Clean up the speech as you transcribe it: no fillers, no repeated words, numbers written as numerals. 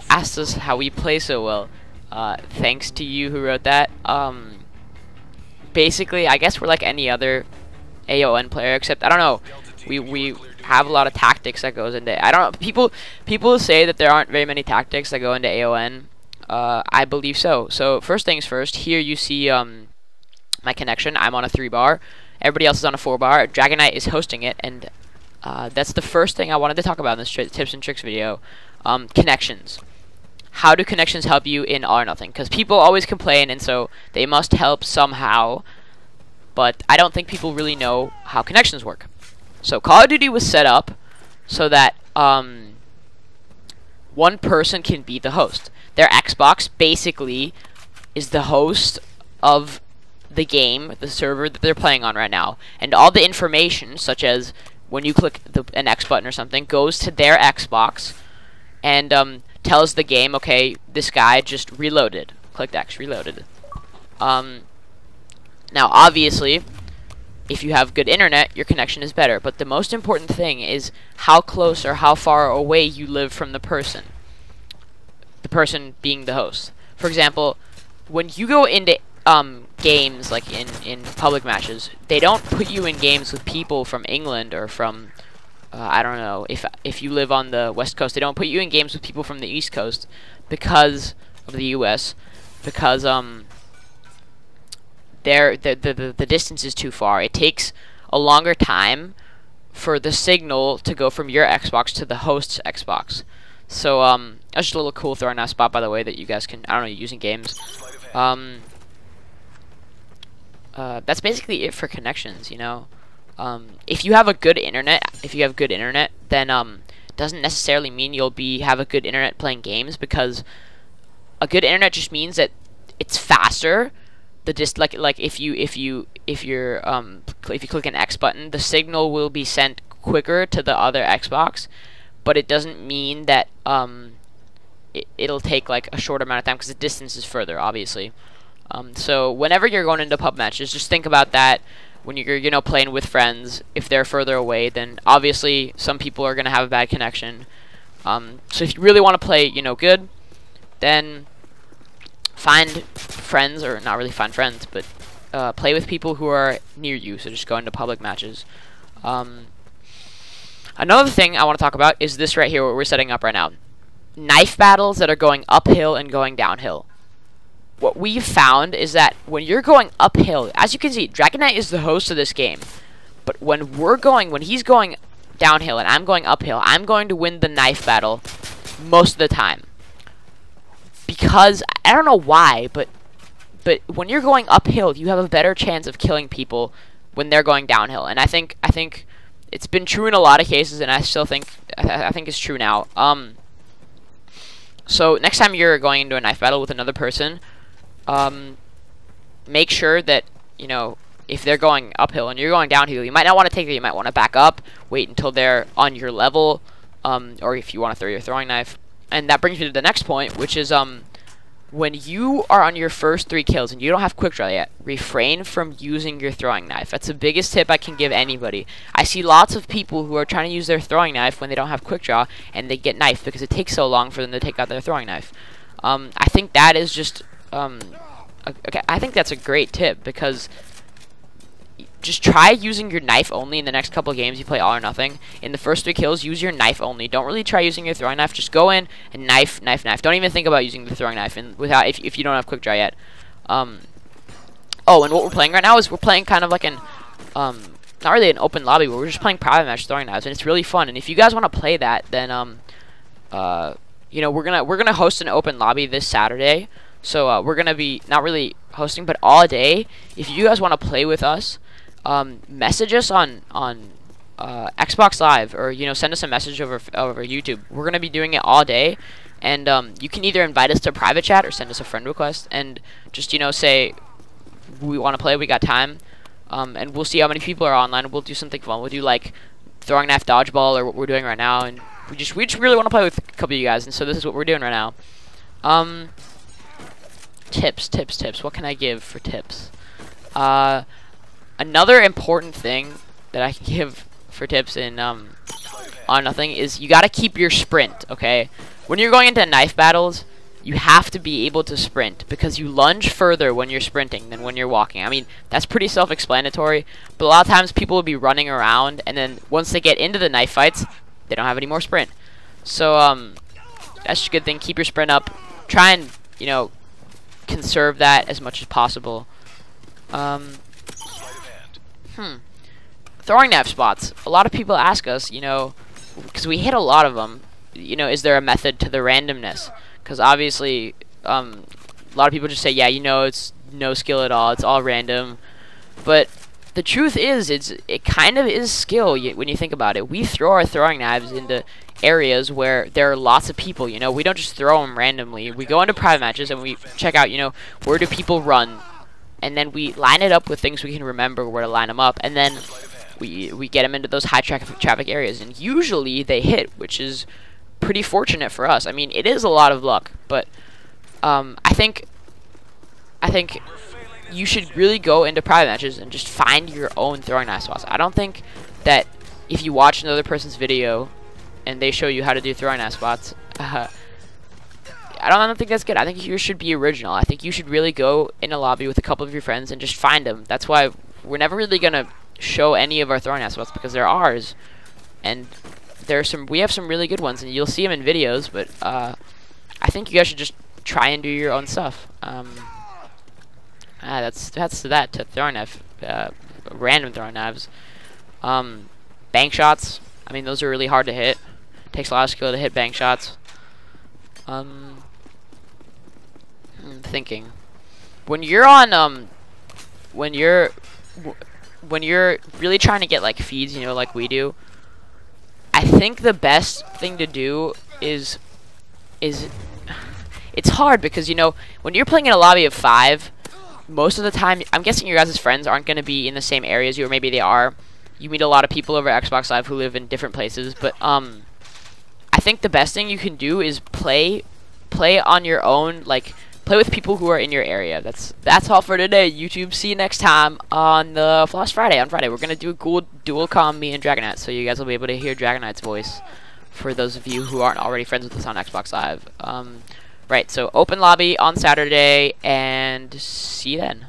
asked us how we play so well. Thanks to you who wrote that. Basically, I guess we're like any other AON player, except I don't know. We have a lot of tactics that goes into. I don't know. People say that there aren't very many tactics that go into AON. I believe so. So first things first. Here you see my connection. I'm on a 3-bar. Everybody else is on a 4-bar. Dragon Knight is hosting it, and that's the first thing I wanted to talk about in this tips and tricks video. Connections. How do connections help you in All or Nothing? Because people always complain, and so they must help somehow. But I don't think people really know how connections work. So Call of Duty was set up so that one person can be the host. Their Xbox basically is the host of the game, the server that they're playing on right now. And all the information, such as when you click an X button or something, goes to their Xbox and tells the game, okay, this guy just reloaded. Clicked X, reloaded. Now, obviously, if you have good internet, your connection is better. But the most important thing is how close or how far away you live from the person. The person being the host. For example, when you go into games, like in public matches, they don't put you in games with people from England or from, I don't know, if you live on the West Coast, they don't put you in games with people from the East Coast because of the US, because the distance is too far. It takes a longer time for the signal to go from your Xbox to the host's Xbox. So that's just a little cool throwing out spot, by the way, that you guys can, I don't know, use in games. That's basically it for connections, you know. If you have a good internet, then doesn't necessarily mean you'll have a good internet playing games, because a good internet just means that it's faster. Like if you click an X button, the signal will be sent quicker to the other Xbox, but it doesn't mean that it'll take like a short amount of time because the distance is further, obviously. So whenever you're going into pub matches, just think about that. When you're playing with friends, if they're further away, then obviously some people are gonna have a bad connection. So if you really want to play, good, then find friends, or not really find friends, but play with people who are near you. So just go into public matches. Another thing I want to talk about is this right here, what we're setting up right now. Knife battles that are going uphill and going downhill. What we've found is that when you're going uphill, as you can see, Dragon Knight is the host of this game. But when he's going downhill and I'm going uphill, I'm going to win the knife battle most of the time. Because, I don't know why, but when you're going uphill, you have a better chance of killing people when they're going downhill. And I think it's been true in a lot of cases, and I still think, I think it's true now. So next time you're going into a knife battle with another person, make sure that, if they're going uphill and you're going downhill, you might not want to take it. You might want to back up, wait until they're on your level, or if you want to throw your throwing knife. And that brings me to the next point, which is when you are on your first 3 kills and you don't have quick draw yet, refrain from using your throwing knife. That's the biggest tip I can give anybody. I see lots of people who are trying to use their throwing knife when they don't have quick draw, and they get knifed because it takes so long for them to take out their throwing knife. I think that is just I think that's a great tip, because just try using your knife only in the next couple of games you play All or Nothing. In the first 3 kills, use your knife only. Don't really try using your throwing knife. Just go in and knife. Don't even think about using the throwing knife if you don't have quick draw yet. Oh, and what we're playing right now is we're playing kind of like an not really an open lobby, but we're just playing private match throwing knives, and it's really fun. And if you guys want to play that, then we're gonna host an open lobby this Saturday. So we're gonna be not really hosting, but all day. If you guys want to play with us, message us on Xbox Live, or send us a message over YouTube. We're gonna be doing it all day, and you can either invite us to private chat or send us a friend request, and just say we want to play, we got time, and we'll see how many people are online. We'll do something fun. We'll do like throwing knife dodgeball, or what we're doing right now, and we just really want to play with a couple of you guys, and so this is what we're doing right now. Tips. What can I give for tips? Another important thing that I can give for tips in On Nothing is you gotta keep your sprint, okay? when you're going into knife battles, you have to be able to sprint because you lunge further when you're sprinting than when you're walking. I mean, that's pretty self-explanatory, but a lot of times people will be running around, and then once they get into the knife fights, they don't have any more sprint. So, that's a good thing. Keep your sprint up. Try and, you know, conserve that as much as possible. Throwing knife spots. A lot of people ask us, you know, because we hit a lot of them, you know, is there a method to the randomness? Because obviously, a lot of people just say, yeah, you know, it's no skill at all. It's all random. But the truth is, it kind of is skill when you think about it. We throw our throwing knives into areas where there are lots of people, you know. We don't just throw them randomly. We go into private matches and we check out, you know, where do people run? And then we line it up with things we can remember where to line them up. And then we get them into those high traffic areas. And usually they hit, which is pretty fortunate for us. I mean, it is a lot of luck, but I think you should really go into private matches and just find your own throwing knife spots. I don't think that if you watch another person's video and they show you how to do throwing knife spots, I don't think that's good. I think you should be original. I think you should really go in a lobby with a couple of your friends and just find them. That's why we're never really gonna show any of our throwing knife spots because they're ours, and we have some really good ones, and you'll see them in videos. But I think you guys should just try and do your own stuff. That's that to throwing knife, random throwing knives. Bank shots. I mean, those are really hard to hit. Takes a lot of skill to hit bank shots. I'm thinking. When you're on when you're really trying to get like feeds, you know, like we do, I think the best thing to do is it's hard because, you know, when you're playing in a lobby of 5, most of the time, I'm guessing your guys' friends aren't going to be in the same area as you, or maybe they are. You meet a lot of people over Xbox Live who live in different places, but I think the best thing you can do is play on your own, like play with people who are in your area. That's all for today, YouTube. See you next time on the Floss Friday. On Friday, we're gonna do a cool dual comm, me and Dragonite, so you guys will be able to hear Dragonite's voice. For those of you who aren't already friends with us on Xbox Live, right? So open lobby on Saturday, and see you then.